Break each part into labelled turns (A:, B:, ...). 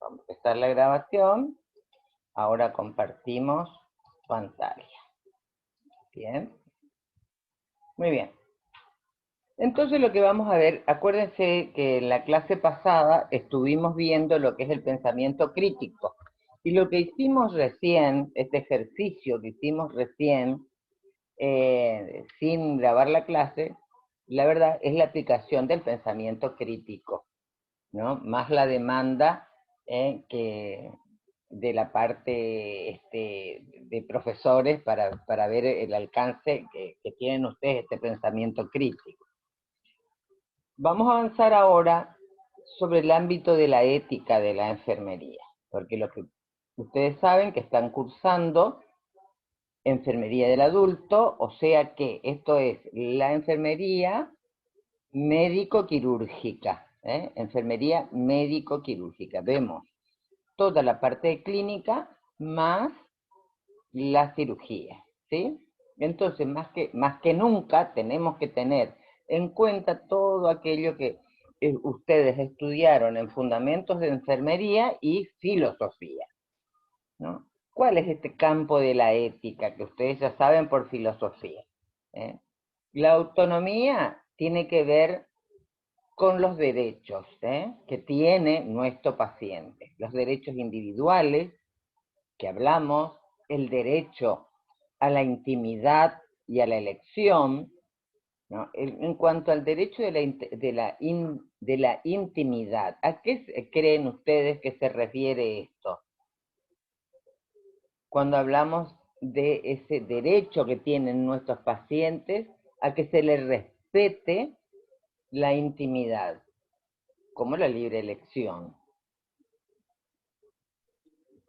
A: Vamos a empezar la grabación. Ahora compartimos pantalla. Bien. Muy bien. Entonces lo que vamos a ver, acuérdense que en la clase pasada estuvimos viendo lo que es el pensamiento crítico. Y lo que hicimos recién, este ejercicio que hicimos recién, sin grabar la clase, la verdad es la aplicación del pensamiento crítico, ¿no? Más la demanda que de la parte de profesores para ver el alcance que tienen ustedes este pensamiento crítico. Vamos a avanzar ahora sobre el ámbito de la ética de la enfermería, porque lo que ustedes saben que están cursando enfermería del adulto, o sea que esto es la enfermería médico-quirúrgica, enfermería médico-quirúrgica. Vemos toda la parte de clínica más la cirugía, ¿sí? Entonces, más que nunca tenemos que tener en cuenta todo aquello que ustedes estudiaron en fundamentos de enfermería y filosofía, ¿no? ¿Cuál es este campo de la ética que ustedes ya saben por filosofía? La autonomía tiene que ver con los derechos que tiene nuestro paciente, los derechos individuales que hablamos, el derecho a la intimidad y a la elección, ¿no? En cuanto al derecho de la intimidad, ¿a qué creen ustedes que se refiere esto? Cuando hablamos de ese derecho que tienen nuestros pacientes a que se les respete la intimidad, como la libre elección.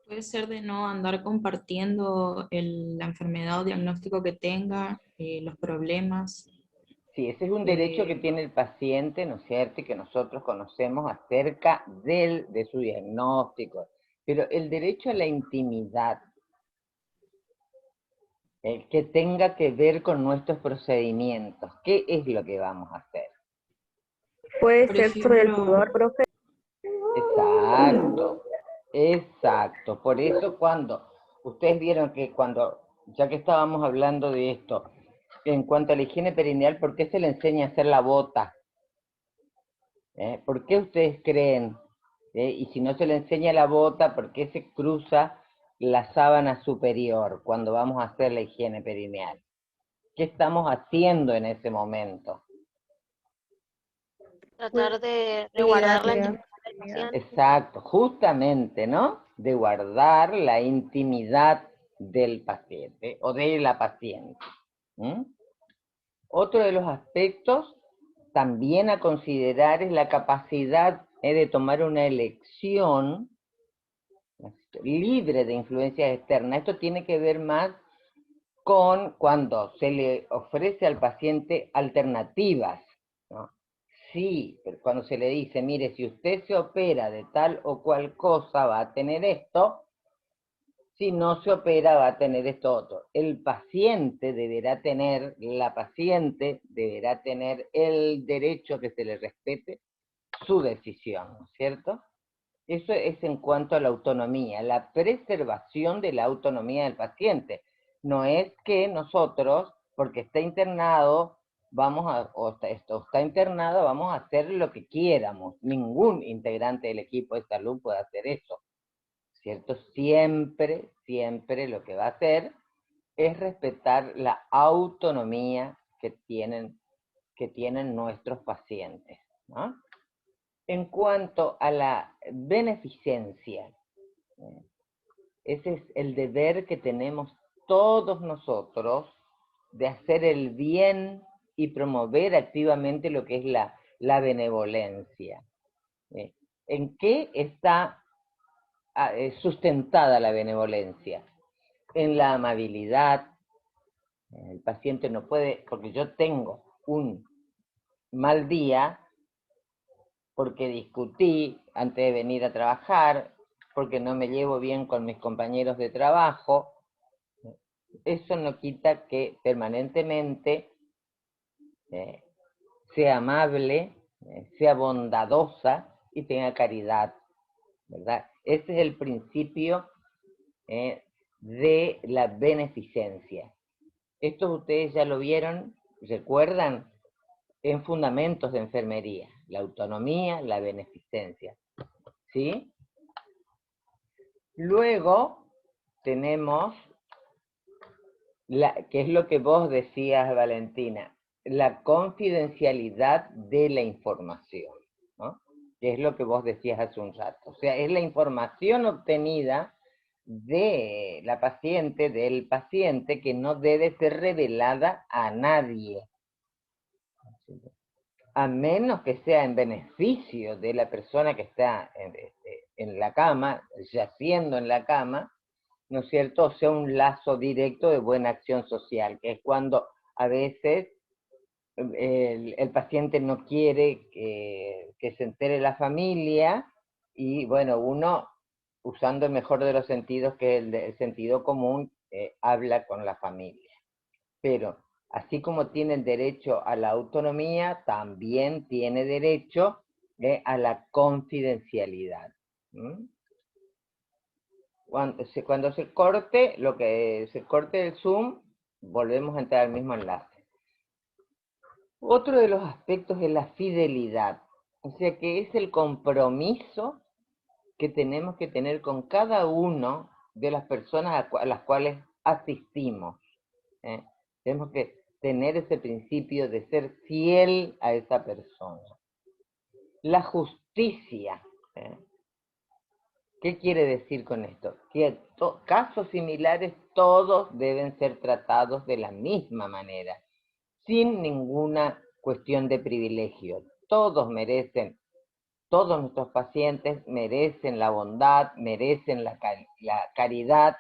B: Puede ser de no andar compartiendo la enfermedad o diagnóstico que tenga, los problemas.
A: Sí, ese es un derecho que tiene el paciente, ¿no es cierto? Y que nosotros conocemos acerca de su diagnóstico. Pero el derecho a la intimidad, que tenga que ver con nuestros procedimientos, ¿qué es lo que vamos a hacer?
C: Puede
B: Por
C: ser sobre el
B: ejemplo,
C: pudor, profe.
A: Exacto, exacto. Por eso cuando ustedes vieron que ya que estábamos hablando de esto, en cuanto a la higiene perineal, ¿por qué se le enseña a hacer la bota? ¿Por qué ustedes creen? Y si no se le enseña la bota, ¿por qué se cruza la sábana superior cuando vamos a hacer la higiene perineal? ¿Qué estamos haciendo en ese momento?
D: Tratar de
C: Cuidar
D: resguardar la
C: la
D: intimidad del paciente.
A: Exacto, justamente, ¿no? De guardar la intimidad del paciente o de la paciente. ¿Mm? Otro de los aspectos también a considerar es la capacidad de tomar una elección libre de influencias externas. Esto tiene que ver más con cuando se le ofrece al paciente alternativas, ¿no? Sí, pero cuando se le dice, mire, si usted se opera de tal o cual cosa, va a tener esto, si no se opera, va a tener esto otro. La paciente deberá tener el derecho que se le respete su decisión, ¿no es cierto? Eso es en cuanto a la autonomía, la preservación de la autonomía del paciente. No es que nosotros, porque está internado, está internado, vamos a hacer lo que quieramos. Ningún integrante del equipo de salud puede hacer eso, ¿cierto? Siempre, siempre lo que va a hacer es respetar la autonomía que tienen nuestros pacientes, ¿no? En cuanto a la beneficencia, ese es el deber que tenemos todos nosotros de hacer el bien y promover activamente lo que es la benevolencia. ¿En qué está sustentada la benevolencia? En la amabilidad. El paciente no puede, porque yo tengo un mal día, porque discutí antes de venir a trabajar, porque no me llevo bien con mis compañeros de trabajo, eso no quita que permanentemente sea amable, sea bondadosa y tenga caridad ¿verdad? Ese es el principio de la beneficencia. Esto ustedes ya lo vieron, recuerdan, en fundamentos de enfermería, la autonomía, la beneficencia, ¿sí? Luego tenemos, que es lo que vos decías, Valentina, la confidencialidad de la información, ¿no? Que es lo que vos decías hace un rato. O sea, es la información obtenida de la paciente, del paciente, que no debe ser revelada a nadie, a menos que sea en beneficio de la persona que está en la cama, yaciendo en la cama, ¿no es cierto? O sea, un lazo directo de buena acción social, que es cuando a veces el paciente no quiere que se entere la familia, y bueno, uno, usando el mejor de los sentidos, que es el sentido común, habla con la familia. Pero así como tiene derecho a la autonomía, también tiene derecho a la confidencialidad. ¿Mm? Cuando se corte, se corte el Zoom, volvemos a entrar al mismo enlace. Otro de los aspectos es la fidelidad, o sea que es el compromiso que tenemos que tener con cada uno de las personas a las cuales asistimos. Tenemos que tener ese principio de ser fiel a esa persona. La justicia. ¿Qué quiere decir con esto? Que casos similares todos deben ser tratados de la misma manera, sin ninguna cuestión de privilegio. Todos nuestros pacientes merecen la bondad, merecen la caridad,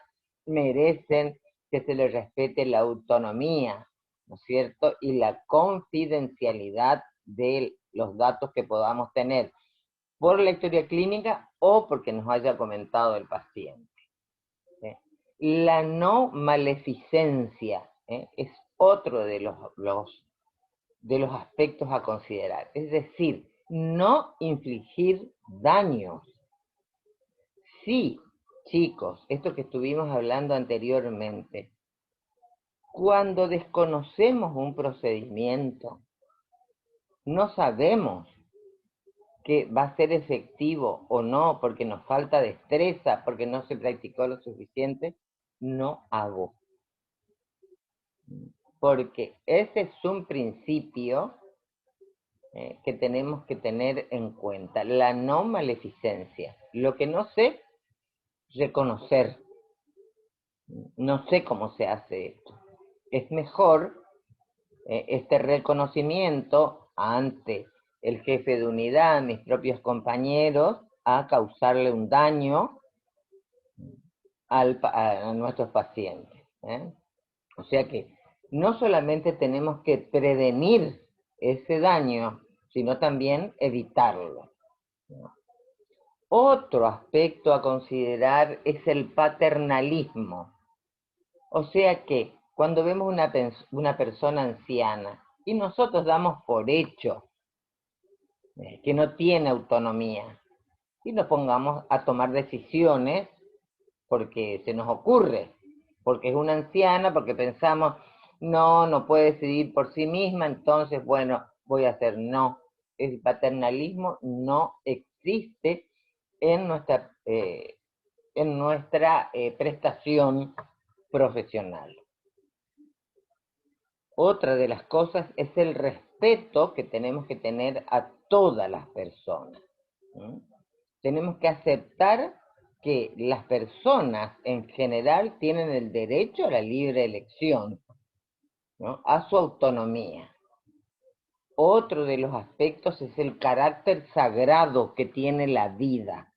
A: merecen que se les respete la autonomía, ¿no es cierto? Y la confidencialidad de los datos que podamos tener por la historia clínica o porque nos haya comentado el paciente. La no maleficencia es otro de los aspectos a considerar, es decir, no infligir daños. Sí, chicos, esto que estuvimos hablando anteriormente, cuando desconocemos un procedimiento, no sabemos que va a ser efectivo o no, porque nos falta destreza, porque no se practicó lo suficiente, no hago. Porque ese es un principio que tenemos que tener en cuenta, la no maleficencia. Lo que no sé, reconocer. No sé cómo se hace esto. Es mejor este reconocimiento ante el jefe de unidad, mis propios compañeros, a causarle un daño a nuestros pacientes. O sea que no solamente tenemos que prevenir ese daño, sino también evitarlo. Otro aspecto a considerar es el paternalismo. O sea que cuando vemos una persona anciana y nosotros damos por hecho que no tiene autonomía, y nos pongamos a tomar decisiones porque se nos ocurre, porque es una anciana, porque pensamos, no puede decidir por sí misma, entonces, bueno, voy a hacer no. El paternalismo no existe en nuestra prestación profesional. Otra de las cosas es el respeto que tenemos que tener a todas las personas. Tenemos que aceptar que las personas en general tienen el derecho a la libre elección, ¿no? A su autonomía. Otro de los aspectos es el carácter sagrado que tiene la vida.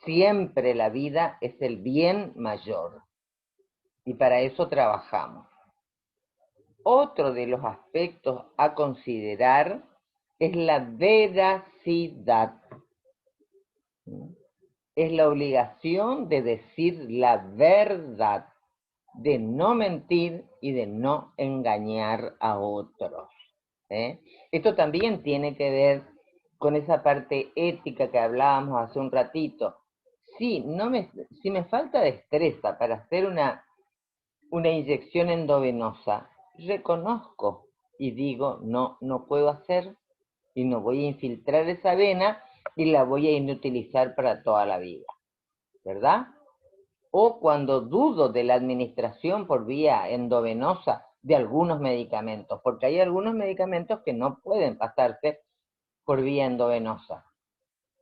A: Siempre la vida es el bien mayor y para eso trabajamos. Otro de los aspectos a considerar es la veracidad. Es la obligación de decir la verdad, de no mentir y de no engañar a otros. Esto también tiene que ver con esa parte ética que hablábamos hace un ratito. Sí, si me falta destreza para hacer una inyección endovenosa, reconozco y digo, no puedo hacer y no voy a infiltrar esa vena y la voy a inutilizar para toda la vida, ¿verdad? O cuando dudo de la administración por vía endovenosa de algunos medicamentos, porque hay algunos medicamentos que no pueden pasarse por vía endovenosa.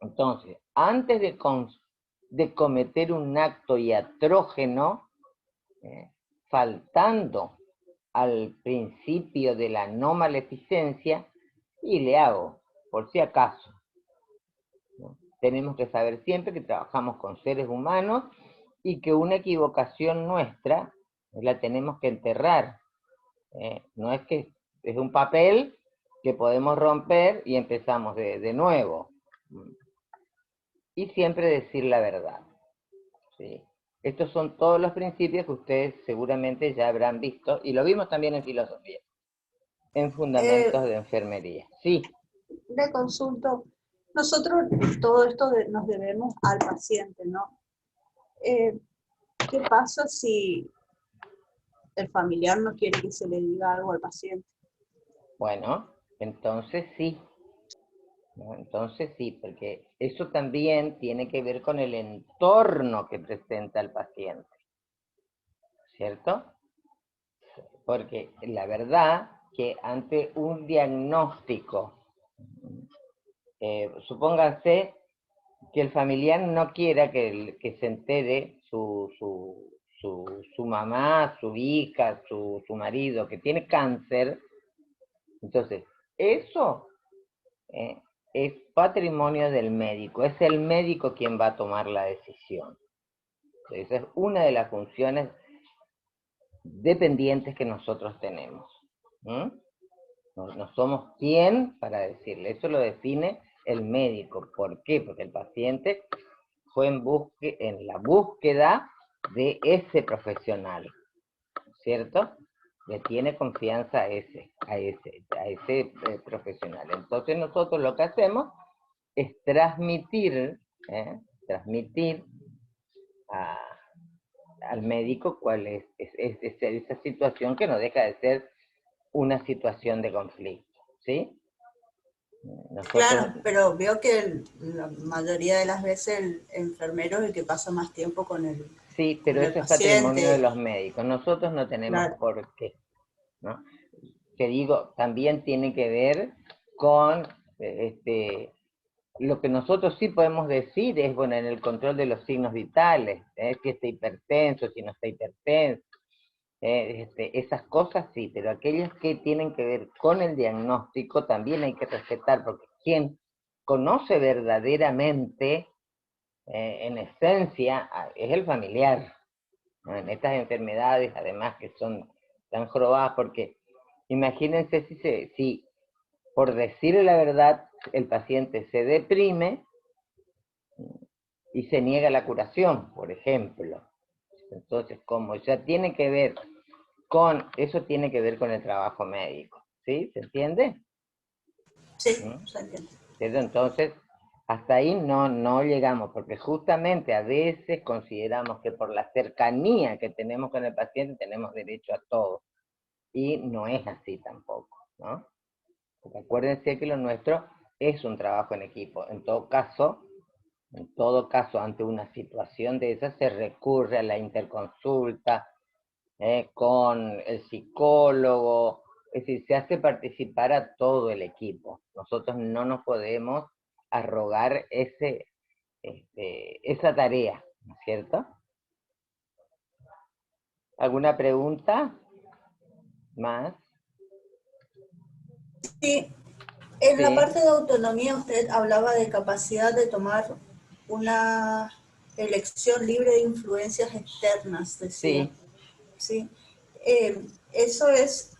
A: Entonces, antes de cometer un acto iatrógeno, faltando al principio de la no maleficencia, y le hago, por si acaso. ¿No? Tenemos que saber siempre que trabajamos con seres humanos y que una equivocación nuestra la tenemos que enterrar. No es que es un papel que podemos romper y empezamos de nuevo. Y siempre decir la verdad. ¿Sí? Estos son todos los principios que ustedes seguramente ya habrán visto, y lo vimos también en filosofía, en fundamentos de enfermería. Sí.
E: Le consulto, nosotros todo esto nos debemos al paciente, ¿no? ¿Qué pasa si el familiar no quiere que se le diga algo al paciente?
A: Bueno, entonces sí. ¿No? Entonces sí, porque eso también tiene que ver con el entorno que presenta el paciente, ¿cierto? Porque la verdad que ante un diagnóstico, supónganse que el familiar no quiera que se entere su mamá, su hija, su marido, que tiene cáncer. Entonces, eso es patrimonio del médico, es el médico quien va a tomar la decisión. Esa es una de las funciones dependientes que nosotros tenemos. No somos quién para decirle, eso lo define el médico. ¿Por qué? Porque el paciente fue en la búsqueda de ese profesional, ¿cierto? Le tiene confianza a ese profesional. Entonces nosotros lo que hacemos es transmitir al médico cuál es esa situación que no deja de ser una situación de conflicto, ¿sí?
E: Claro, pero veo que la mayoría de las veces el enfermero es el que pasa más tiempo con el
A: Sí, pero eso es patrimonio de los médicos. Nosotros no tenemos por qué, ¿no? Que digo, también tiene que ver con lo que nosotros sí podemos decir es, bueno, en el control de los signos vitales, si está hipertenso, si no está hipertenso, esas cosas sí, pero aquellas que tienen que ver con el diagnóstico también hay que respetar, porque quien conoce verdaderamente, en esencia, es el familiar, ¿no? En estas enfermedades, además, que son tan jorobadas, porque imagínense si por decirle la verdad, el paciente se deprime y se niega la curación, por ejemplo. Entonces, como ya tiene que ver eso tiene que ver con el trabajo médico, ¿sí? ¿Se entiende?
E: Sí, se entiende.
A: Entonces, hasta ahí no llegamos, porque justamente a veces consideramos que por la cercanía que tenemos con el paciente tenemos derecho a todo, y no es así tampoco, ¿no? Porque acuérdense que lo nuestro es un trabajo en equipo. En todo caso, ante una situación de esa, se recurre a la interconsulta con el psicólogo, es decir, se hace participar a todo el equipo. Nosotros no nos podemos arrogar esa tarea, ¿no es cierto? ¿Alguna pregunta más?
E: Sí, en la parte de autonomía usted hablaba de capacidad de tomar una elección libre de influencias externas, decía. Sí. Eso es,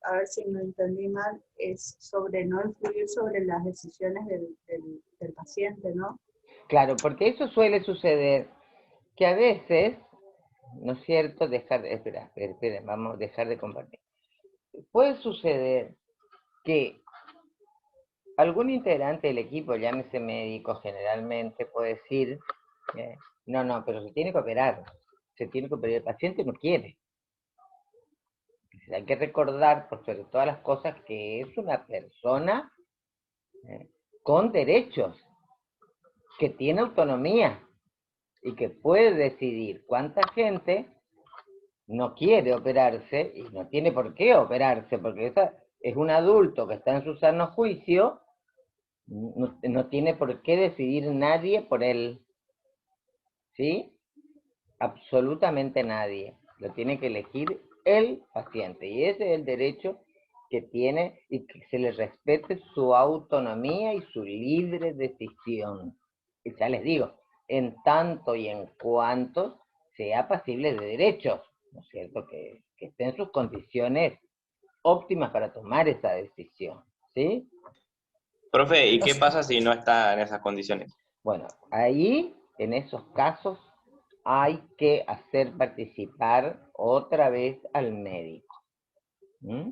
E: a ver si no entendí mal, es sobre no influir sobre las decisiones del paciente, ¿no?
A: Claro, porque eso suele suceder, que a veces, ¿no es cierto? Espera, vamos a dejar de compartir. Puede suceder que algún integrante del equipo, llámese médico generalmente, puede decir, no, pero se tiene que operar, el paciente no quiere. Hay que recordar, por sobre todas las cosas, que es una persona con derechos, que tiene autonomía y que puede decidir cuánta gente no quiere operarse y no tiene por qué operarse, porque esa es un adulto que está en su sano juicio, no tiene por qué decidir nadie por él, ¿sí? Absolutamente nadie. Lo tiene que elegir el paciente, y ese es el derecho que tiene, y que se le respete su autonomía y su libre decisión. Y ya les digo, en tanto y en cuanto sea pasible de derechos, ¿no es cierto? Que esté en sus condiciones óptimas para tomar esa decisión, ¿sí?
F: Profe, ¿y qué pasa si no está en esas condiciones?
A: Bueno, ahí, en esos casos, hay que hacer participar otra vez al médico. ¿Mm?